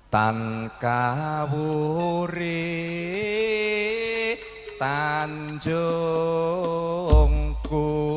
Tan kawuri Tanjung Gunung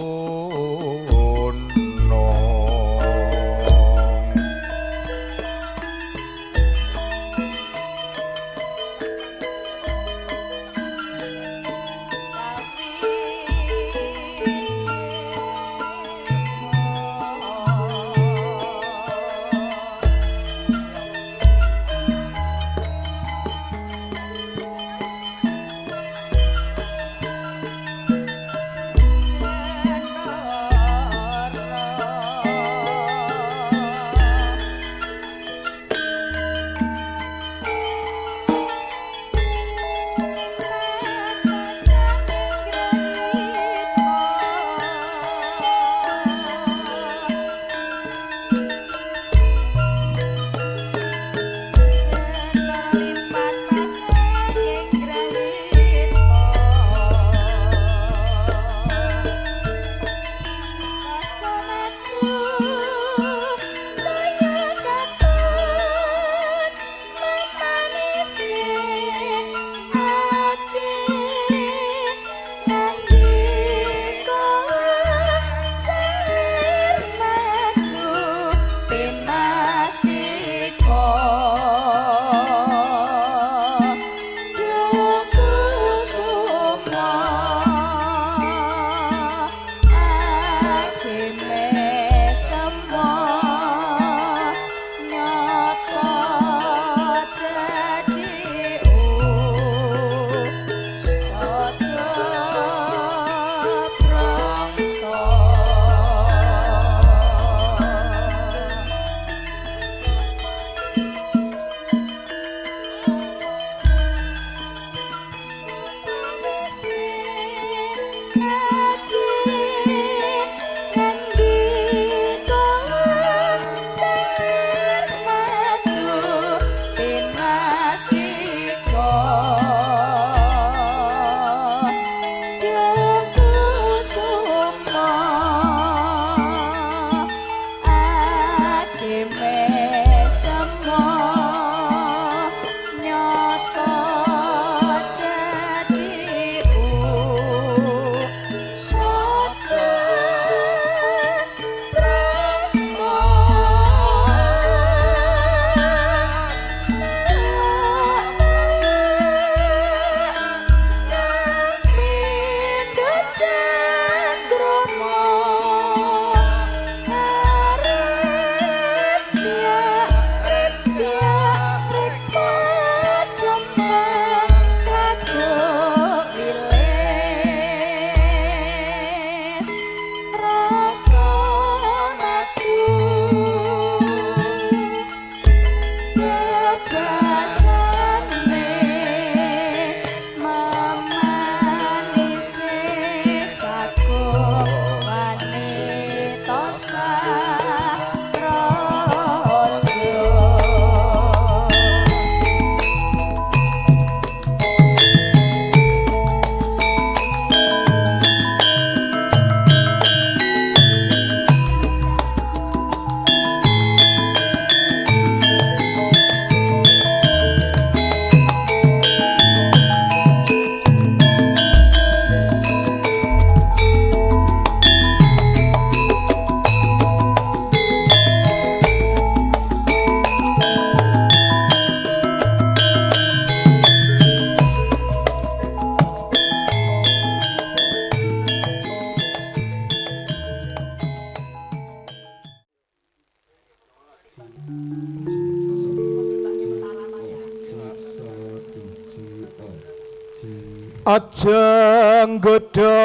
Aja nggodha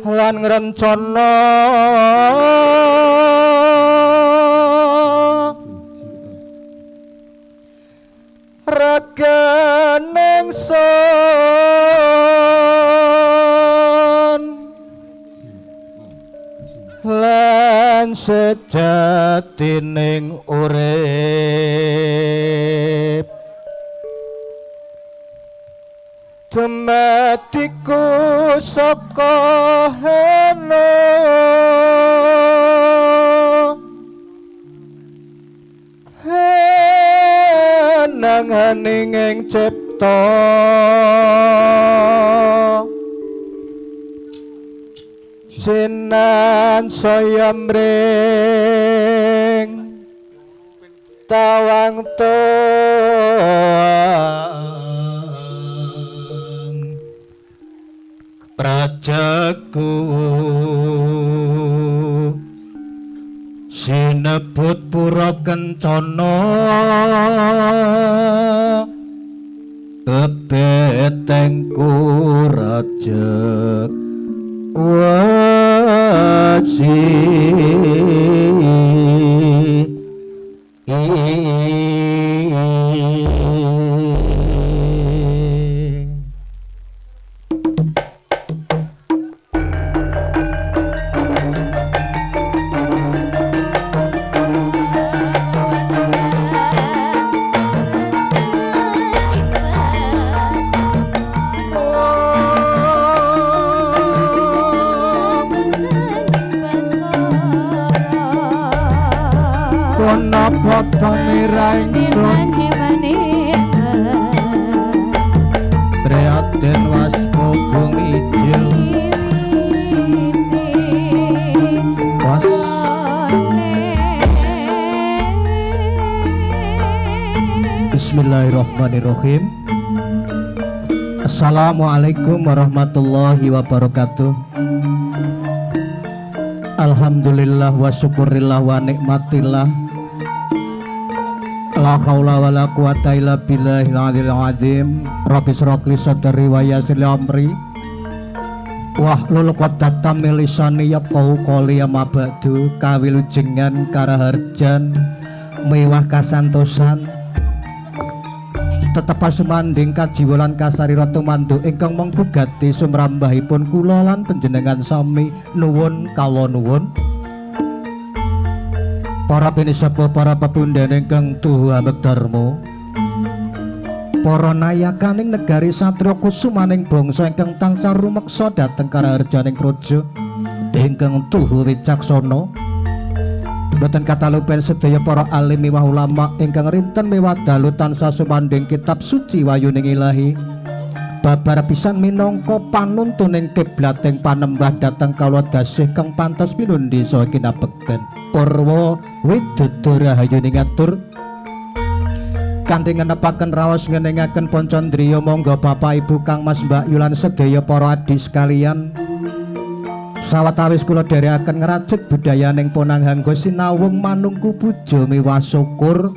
lan ngrencana reganing sun lan sejatining urip tematiku saka heno nang haning ing cipta sinan saya mring tawang toang prajaku sinebut pura kencana betengku rajek wasi napa pamiraing sun prihatin waspa gumijil was Bismillahirrahmanirrahim. Assalamualaikum warahmatullahi wabarakatuh. Alhamdulillah wa syukurillah wa nikmatillah. La haula wala quwata illa billahil aliyil azim. Rabbi shrah li sadri wa yassir li amri wahlul 'uqdatam min lisani yafqahu qawli. Amma ba'du, kawilujengan karaharjan miwah kasantosan tetep sumanding kajiwa lan kasarira tumandu ingkang mengku gati sumrambahipun kula lan panjenengan sami nuwun kala nuwun. Para pinisepuh, para pepundhen ingkang tuhu ambekdarma, para nayakaning negari satriya kusumaning bangsa ingkang tansah rumeksa dhateng karaharjaning praja ingkang tuhu wicaksana. Boten katalupen sedaya para alim miwah ulama ingkang rinten miwah dalu tansah sumanding kitab suci wayuning Ilahi babar pisan minangka panuntuning kiblating panembah dhateng kawula dasih kang pantos pinundi saha kinabekten. Purwa Widudu rahayuning atur kanthi ngenepaken raos ngeningaken Pancandriya monggo Bapak Ibu Kang Mas Mbak Yulan sedaya para adi sekalian sawetawis kula dherekaken ngrajut budayaning Ponanghangga sinawung manungku puja miwah syukur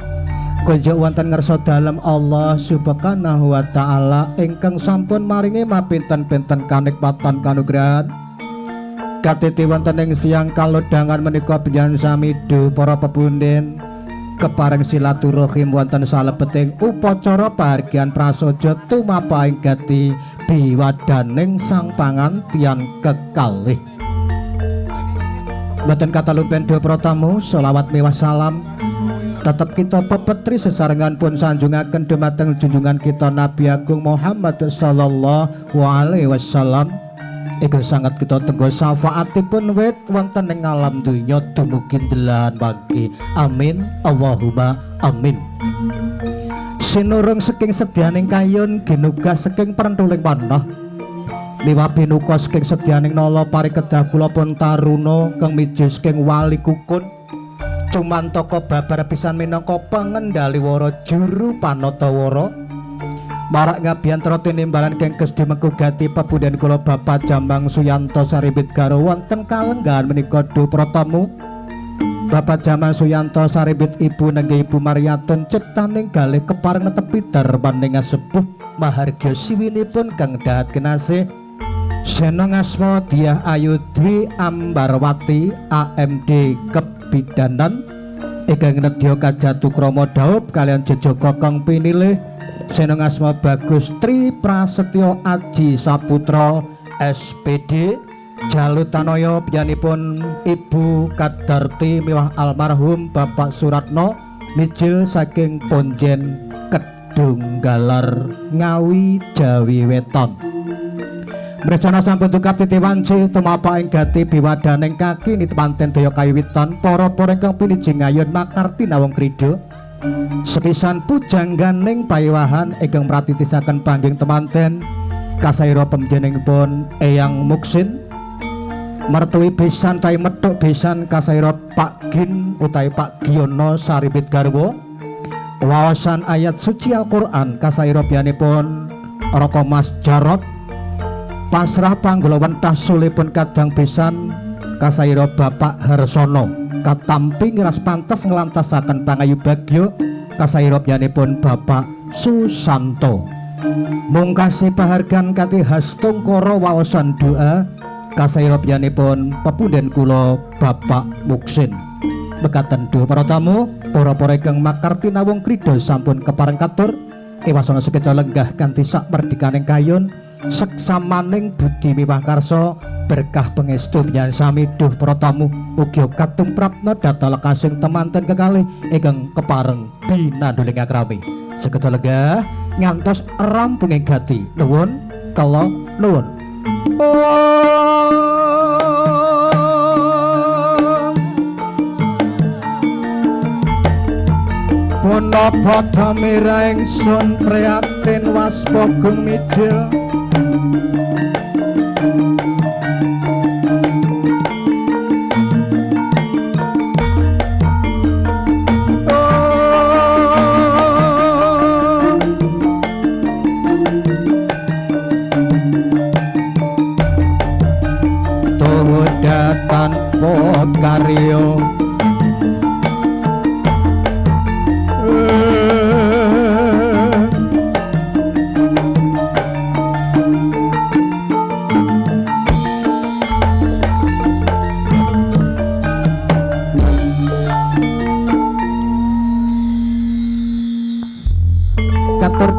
kunjuk wonten ngarsa dalem Allah Subhanahu wa taala ingkang sampun maringi mapinten-pinten kanikmatan kanugrahan katiti wonten ing siang kalodhangan menika panjenengan samidu para pepundhen kepareng silaturahim wonten salebeting upacara pahargyan prasaja tumapaing gati biwadaning sang pangantian kekalih. Mboten katalupen dua pratamu selawat miwah salam tetep kita pepetri sesarengan pun sanjungaken dumateng junjungan kita Nabi Agung Muhammad sallallahu alaihi wasallam. Iku sangat kita tenggo syafaatipun wit wonten ing alam dunya dumugi delan bagi. Amin Allahumma amin. Sinurung saking sedyaning kayun ginugas saking perentuling panah miwah binuka saking sedyaning nala parikedah kula pun taruna kang miji saking wali kukun cumantaka babar pisan minangka pangendali wara juru panatawara marak ngabiyantara tinimbalan kang Gusti mengku gati pepundhen kula Bapak Jambang Suyanto Saribit Garo wonten kalenggahan menika du pratamu. Bapak Jambang Suyanto Saribit Ibu nenggih Ibu Mariatun ciptaning galih kepareng netepi darmaning sepuh mahargya siwinipun kang dahat kinasih Sena ngasma Diah Ayu Dwi Ambarwati AMD Kebidanan ingkang nedya kajatu krama dhaup kalian jejaka kang pinilih Sena ngasma Bagus Tri Prasetyo Aji Saputra SPD Jalutanaya pyanipun Ibu Kadarti miwah almarhum Bapak Suratno mijil saking Ponjen Kedunggalar Ngawi Jawi Weton. Mrecana sampun tukap titiwanci tumapa ing gati biwadaning kaki nitepanten daya kawiwitan para-para ingkang piniji ngayun makarti nawung krida sepisan pujangganing payiwahan ingkang mratitisaken pangging temanten kasaira pemjenengipun Eyang Muksin mertui besan tai metuk besan kasaira Pak Gin utawi Pak Giono Saribit Garwo wawasan ayat suci Al-Qur'an kasaira biyanipun Roko Mas Jarot pasrah panggulawan tasulipun kadang besan kasaira Bapak Harsono katampi ngiras pantes nglantasaken pangayu bagya kasaira biyanipun Bapak Susanto mungkasi pahargan kati hastungkara wawasan doa kasaira biyanipun pepundhen kula Bapak Muksin. Mekaten duh para tamu para-para ingkang makarti nawung krida sampun kepareng katur ewasana sekeca lenggah kanthi sak merdikaning kayun seksamaning budi miwah karsa berkah pangestu panjenengan sami duh para tamu ugi katumprapna dhateng lekasing temanten kekalih ingkang kepareng binanduling akrami sekeca lenggah ngantos rampunging gati nuwun kala nuwun. Punapa tamira ingsun prihatin waspagung mijil tanpa karya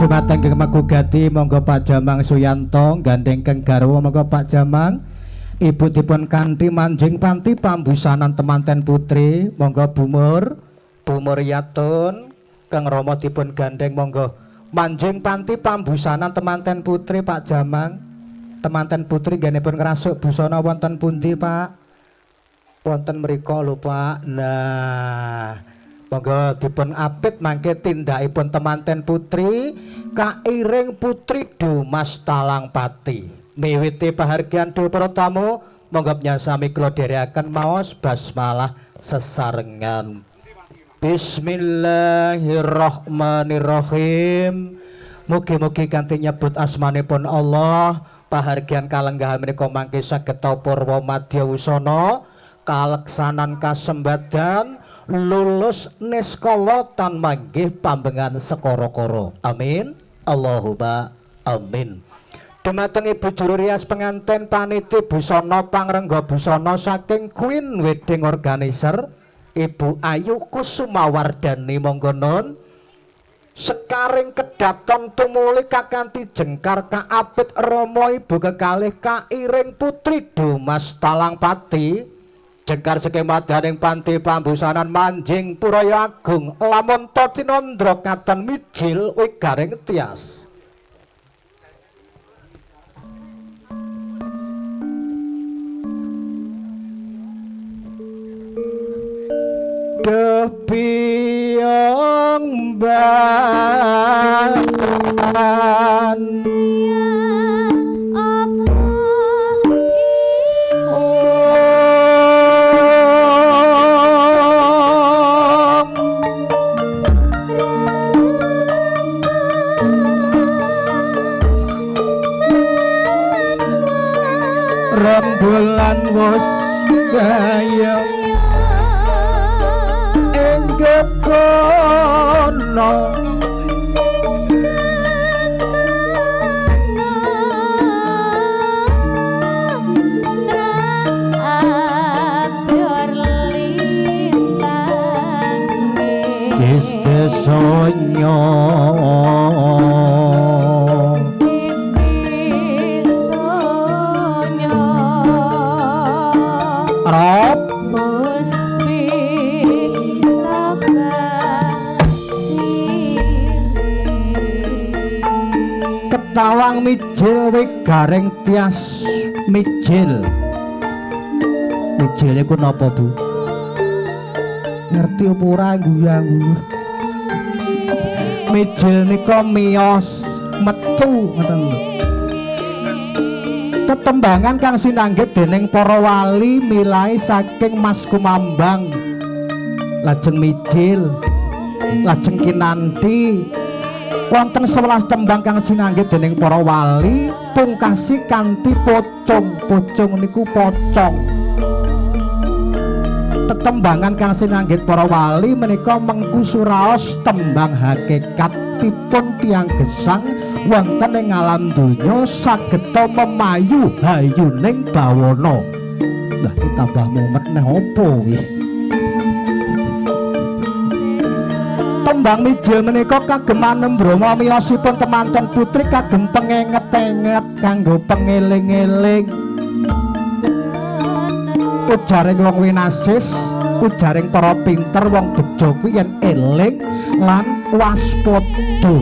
Dumateng Kang Magugati monggo Pak Jamang Suyanto gandeng Kang Garwa monggo Pak Jamang. Ibu dipun kanthi manjing panti pambusanan temanten putri monggo Bumur Yatun Kang Rama dipun gandeng monggo manjing panti pambusanan temanten putri Pak Jamang. Temanten putri nggenipun ngrasuk busana wonten pundi Pak? Wonten mriko lho Pak. Nah, monggo dipun apit mangke tindakipun temanten putri kairing putri Dumas Talangpati. Miwiti pahargyan dhuwur para tamu, monggo nyasami kula dherekaken maos basmalah sesarengan. Bismillahirrahmanirrahim. Mugi-mugi kanthi nyebut asmanipun Allah, pahargyan kalenggahan menika mangke saged purwa madya wusana, kaleksanan kasembadan, lulus niskala tan manggih pambengan sekara-kara. Amin. Allahumma amin. Dumateng Ibu Juru Rias penganten paniti busana pangrengga busana saking Queen Wedding Organizer Ibu Ayu Kusumawardani monggo nun. Sekaring kedaton tumuli kakanthi jengkar kaapit Rama Ibu kekalih kairing putri Dumas Talangpati. Jengkar saking madaning panti pambusanan manjing Puraya Agung lamun Totinandra katon mijil wigaring tias. Depiang ban rembulan wus gayam kono Deste sonyo Rob Ketawang mijil wigaring tias mijil. Mijil niku napa Bu? Ngerti apa ora guyu-guyu? Mijil nika miyos metu ngoten lho. Tetembangan kang sinanggit dening para wali milai saking Mas Kumambang. Lajeng mijil, lajeng kinanti. Wonten 11 tembang kang sinanggit dening para wali pungkasi kanthi pocong. Pocong niku pocong. Tetembangan kang sinanggit para wali menika mengku suraos tembang hakikatipun tiyang gesang wonten ing alam donya sageta memayu hayuning bawana. Lah iki tambah mumet neh apa iki? Tembang mijil menika kageman Brahma miyosipun temanten putri kagem pengenget-enget kanggo pengeling-eling. Ujaring wong winasis, ujaring para pinter wong bejo kuwi yen eling lan waspada.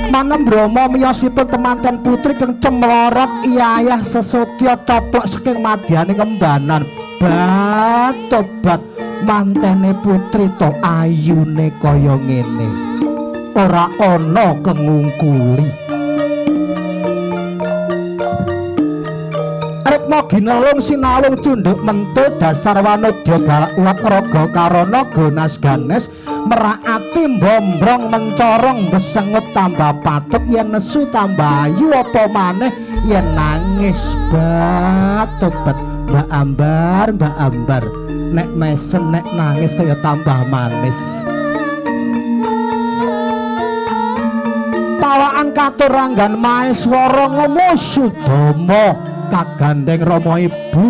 Manem Brahma miyosipun temanten putri kang cemlorot iyayah sesotya coplok saking madyaning embanan. Bat-tobat mantene putri to ayune kaya ngene ora ana kengungkuli Rekma ginelung sinawung cundhuk mentu dasar wanodya galak uwat raga karana gonas ganes meraati mbombrong mencorong besengut tambah patut yen nesu tambah ayu apa maneh yen nangis bat-tobat Mbak Ambar nek mesen nek nangis kaya tambah manis. Pawaan katuranggan Maeswara Ngamusudama kagandeng Rama Ibu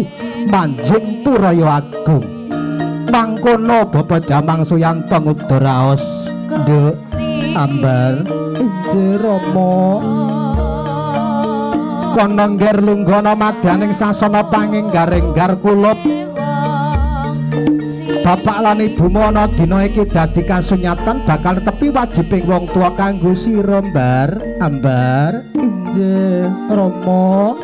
manjing Puraya Agung. Mangkono Bapak Jamang Suyanto ngudaraos nduk Ambar injih Rama kono ngger lunggana madyaning sasana panginggar-inggar kula Bapak lan Ibu mono dina iki dadi kasunyatan bakal tepi wajibing wong tua kanggo sira Ambar injih Rama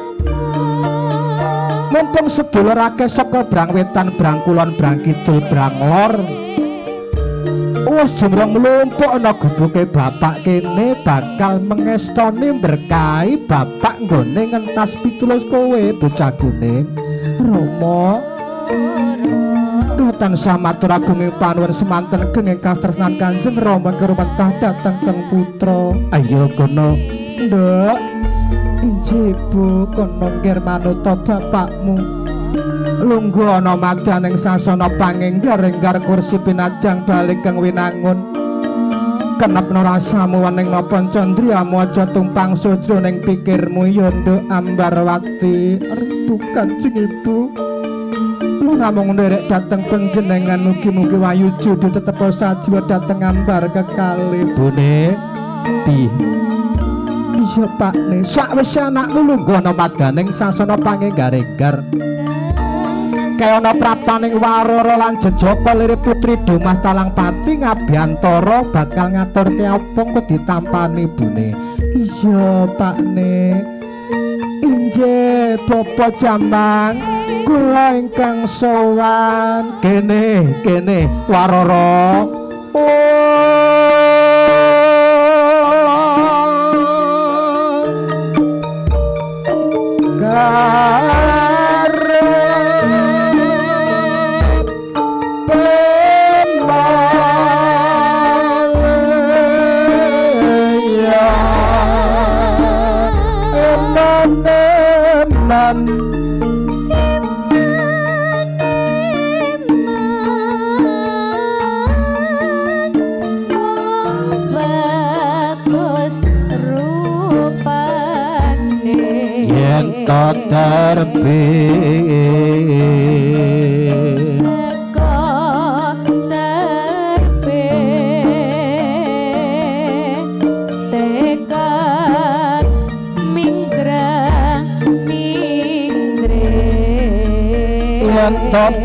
mumpung sedulur akeh saka brang wetan brang kulon brang kidul brang lor wis jemrong mlumpuk ana gubuke bapak kene bakal mengestoni berkahi bapak nggone ngentas pitulus kowe bocah kuning Rama tansah matur agung ing panuwun semanten geng kastresnan Kanjeng Rama kerumentah dhateng keng putra ayo kono nduk injih Bu kono ngger manuta bapakmu lungguh ana madyaning sasana panginggar-inggar kursi pinajang balik kang winangun kenepno rasamu wening napa candriyamu aja tumpang sujroning pikirmu ya nduk Ambarwati retu Kanjeng Ibu namung nderek dhateng panjenengan mugi-mugi wayuju ditetepo sajiwa dhateng Ambar kekalih Bune piye iya Pakne sakwise anakmu lungguh ana madyaning sasana panginggar-inggar kaya ana praptaning Warara lan Jejaka lirih putri Dumah Talangpati ngabiyantara bakal ngaturke apa kok ditampani Bune iya Pakne injih Bapa Jambang kula ingkang sowan kene Warara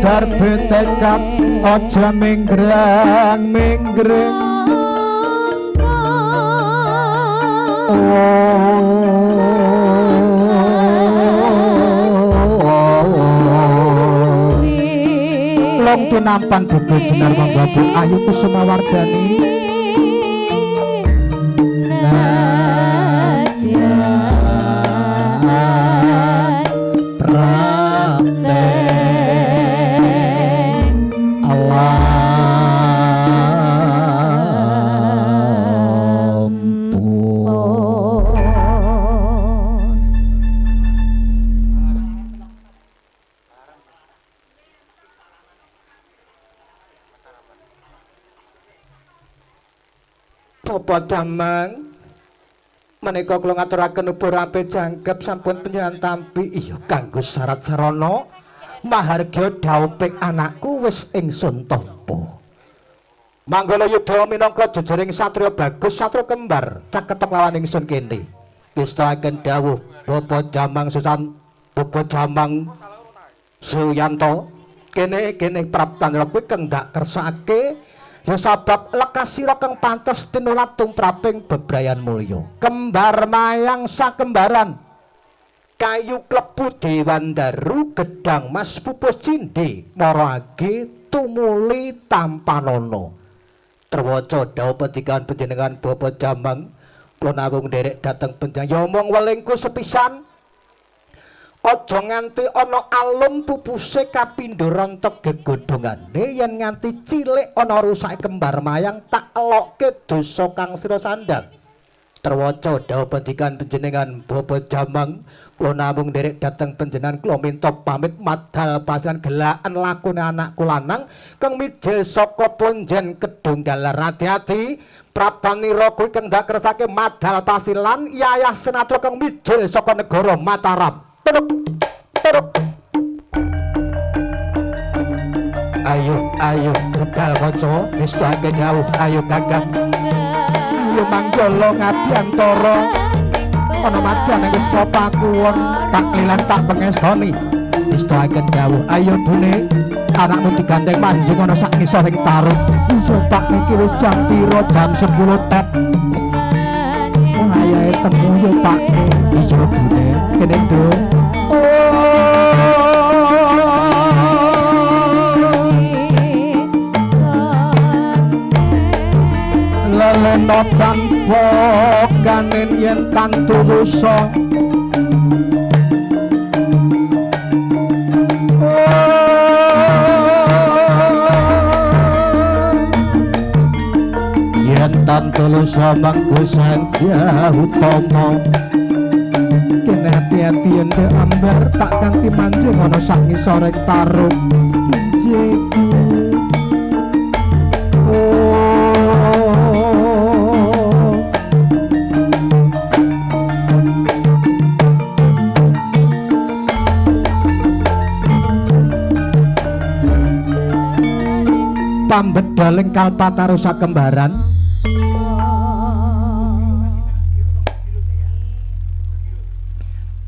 darbe tekad aja minggrang long tunampan buku jenar manggabu ayu kusuma wardani Bapak Damang menika kula ngaturaken ubur ape jangkep sampun panjenengan tampi iya kanggo syarat sarana mahargya dhauping anakku wis ingsun tampa manggala yudha minangka jejering satriya bagus satriya kembar caketek lawan ingsun kene pistakaken dawuh Bapak Damang Susan Bapak Damang Suyanto kene praptan kuwi kang dak kersake ya sabab lekasira kang pantes tinulat tumraping bebrayan mulya kembar mayang sakembaran kayu klebu dewandaru gedang mas pupus cindhe marage tumuli tampanono terwaca dawuh petikan panjenengan Bapak Damang kula namung nderek dhateng panjenengan ya omong welingku sepisan aja nganti ana alum pupuse kapindho rontok gegodhongane yen nganti cilik ana rusake kembar mayang tak elokke dosa kang sira sandhang terwaca dawuh petikan panjenengan Bapak Damang kula namung nderek dhateng panjenengan kula minta pamit madhal pasian gelakan lakune anakku lanang kang mijil saka ponjen kedunggal hati-hati praptanira kuwi kang dak kersake madhal pasilan yayah senatra kang mijil saka negara Mataram teruk ayo budal kanca istake jauh ayo kakak ayo manggala ngabiyantara ana madyan wis pakuwon tak lilan tak pengestoni istirahaken dawuh ayo Bune anakmu digandeng manjing ana sak ngisoring tarung iso tak niki wis jam pira jam 10 tet ayahe temu yo Pak iso Bune kene Nduk lelena tanpa kanen yen tantu rusa yen tantu rusa mangko sandya utama kene hati-hati yen ambar tak kanthi manjing ana sak ngisoreng tarung jiku pambedaling Kalpatarusa kembaran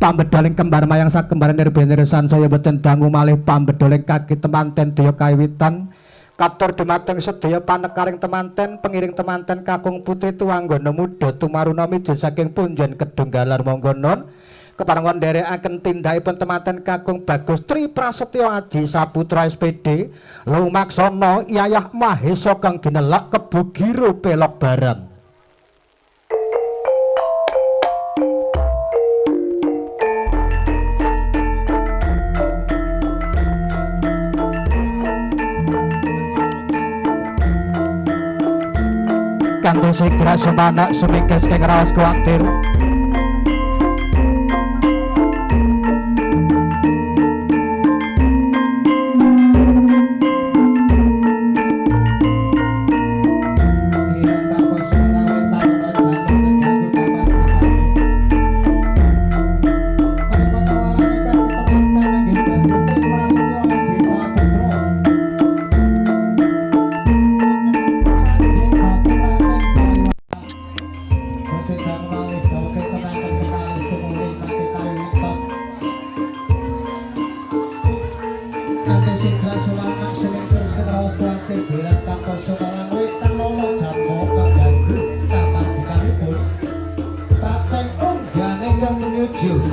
pambedaling kembar mayang sak kembaran nirbeneresan saya boten dangu malih pambedaling kaki temanten daya kawitan katur dumateng sedaya panekaring temanten pengiring temanten kakung putri tuanggana muda tumaruna mijil saking punjen kedunggalan monggo non keparengan nderekaken tindakipun temanten kakung Bagus Tri Prasetya Aji Saputra SPD lumaksana Yayah Mahesa kang ginelak kebugiro pelok barang kanthi segera semanak semingkir saking raos kuwatir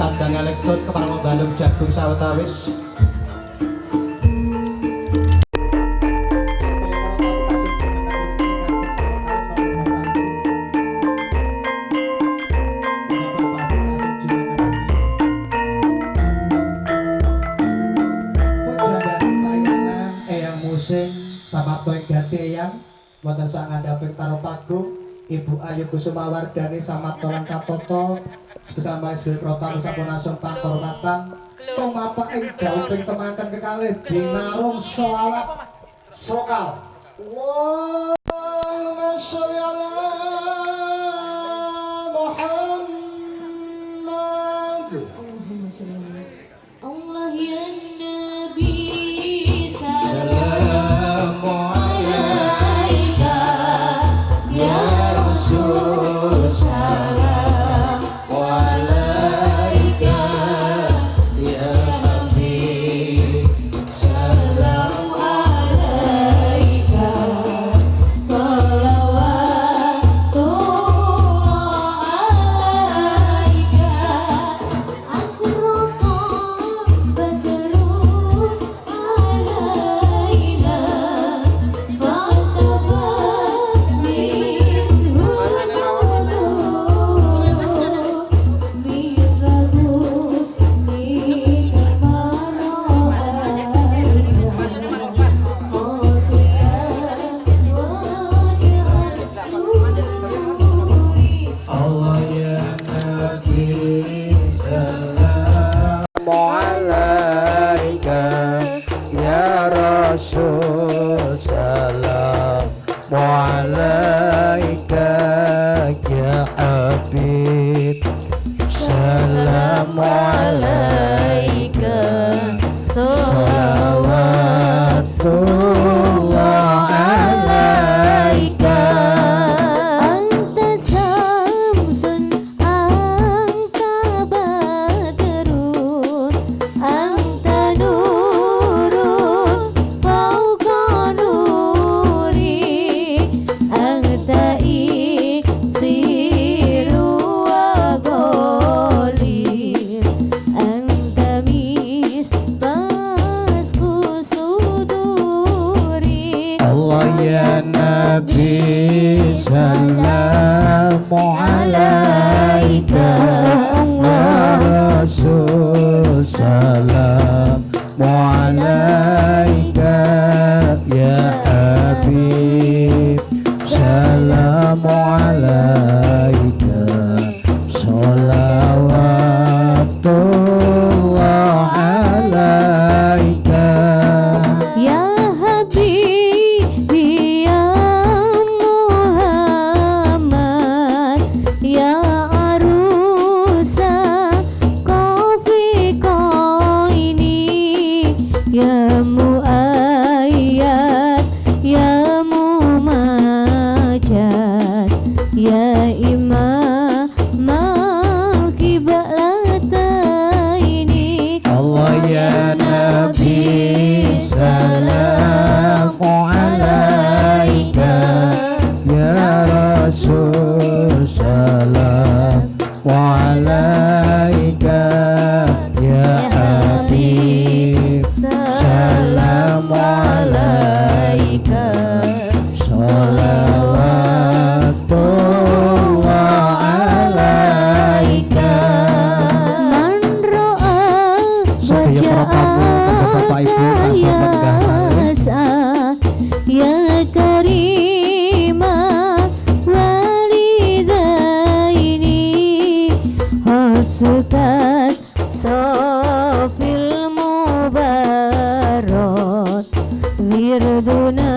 kandang elektron keparang balung jagung sawetawis eyang musim sama boy gati eyang wonten sak ngandhaping karo Pagung Ibu Ayu Kusumawardani sama Tolan Katoto bersama Sri Protang sapunasung pakormatan tumapa ing dauping temanten kekalih binarung selawat sokal Allahumma sholli ala Muhammad Allahumma sholli Allah ya Nabi salamu alaika ya Rasul salam alaika ya Habib salam alaika salawatullah alaika asroko badrun alaina fatabat minhu Allah ya Nabi salamu alaika ya Rasul salamu alaika ya Habib salamu alaika salawatullah alaika anta alaika ya Rasul salamu alaika ya Habib salamu alaika salawatullah alaika Ya Habibi ya Muhammad ya arusa kofi koini ya muayyad ya mumajad ya imam al-qiblataini Allah ya Nabi salamu alaika ya Rasul salamu alaika ya Habib salamu alaika salawatullah alaika Man ro'a Sedaya para tamu, Bapak Ibu, Kasih Penggah ya karima walidaini Hatsukat sofil mubarak Wirduna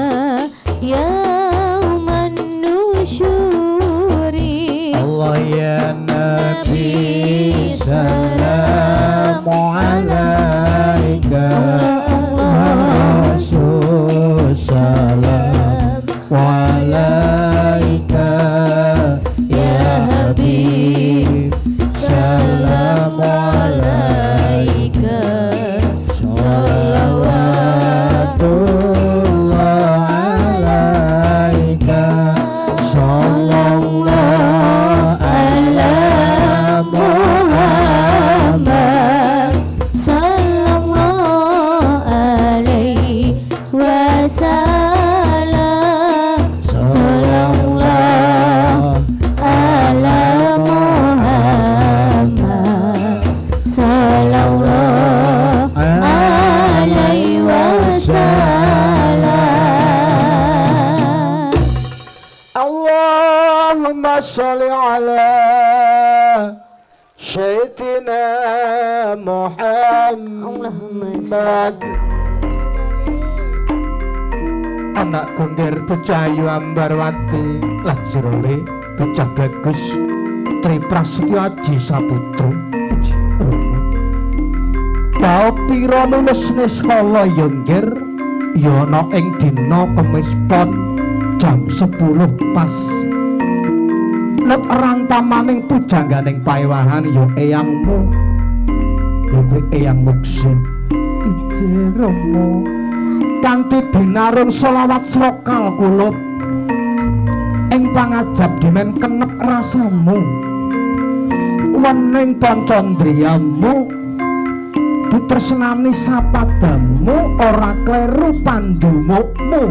yauman nusyuri Allah ya Nabi salamu alaika ya Rasul salamu alaika ya Habib salamu alaika salawatullah alaika sallallahu ala Muhammad sallallahu alaihi wasallam sallallahu ala Muhammad sallallahu alaihi wasallam Allahumma sholli ala Sayyidina Muhammad Anak kungkir pecayu ambarwati lan jerole bocah bagus Tri Prasetyo Aji Saputro Tau pira lulusne skala ya nggir ya ana ing dina Kemis Pon jam 10 pas Let rantamaning pujangganing paewahan ya eyangmu Lho eyang muksin Ije Rama kanthi binarung selawat slokal kula ing pangajab dimen kenep rasamu wening pancandriyamu ditresnani sapadamu ora kleru pandumukmu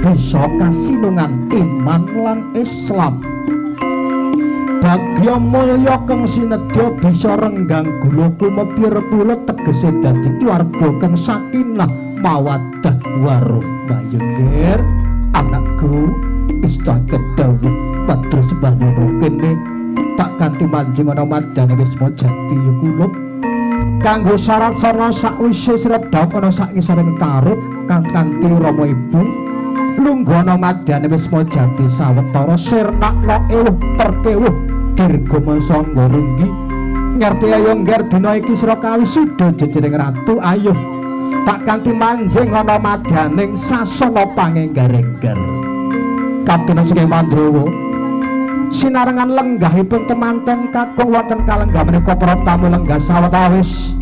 bisa kasinungan iman lan Islam bagya mulya kang sinedya bisa renggang gula kumepir kula tegese dadi keluarga kang sakinah mawaddah warahmah yenggir anakku istah kedawuh padha sembahna kene tak kanthi manjing ana madane Wisma Jati kula kanggo syarat sarana sakwise sirep dhawuh ana sak ngisoring tarub kang kanthi Rama Ibu lungguh ana madane Wisma Jati sawetara sirnakna ewuh perkewuh dirga masangga runggi ngerti ayo ngger dina iki sira kawisuda jejering ratu ayo tak kanthi manjing ana madaning sasana pangenggar-enggar kapten sing Mandrawa sinarengan lenggahipun temanten kakung wonten kalenggah menika para tamu lenggah sawetawis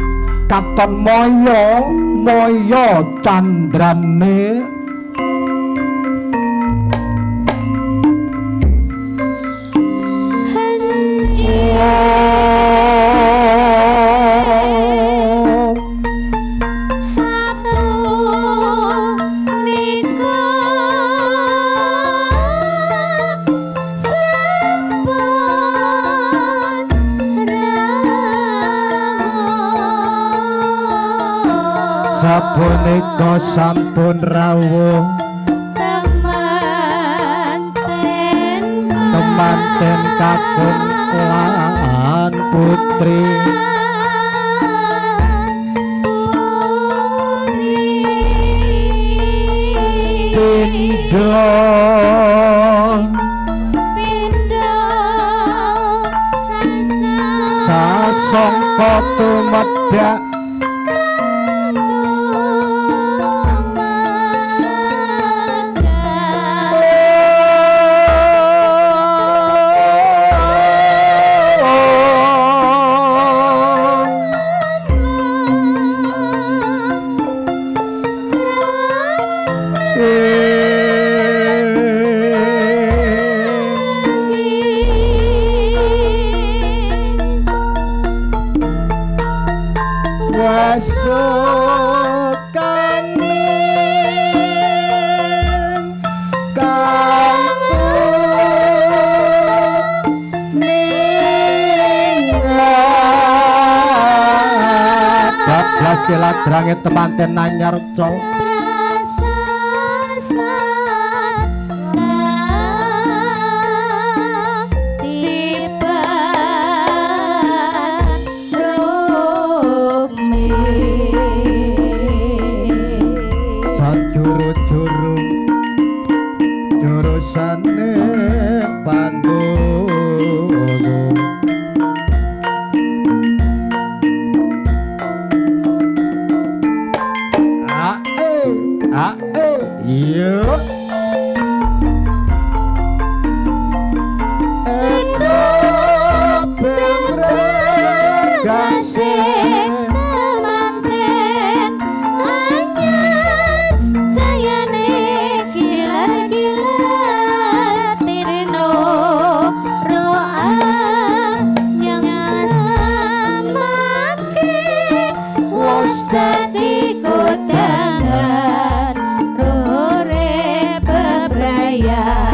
katon moyo candrane sapunika sampun rawuh temanten kakung lan putri Pindo sasongko tumedak Kiladrange temanten nanyarca sajuru-juru jurusane pandulu iya edo pemregase temanten anyar jayane gila-gila tirno roa yang samake wis dadi kodangan rore bebrayan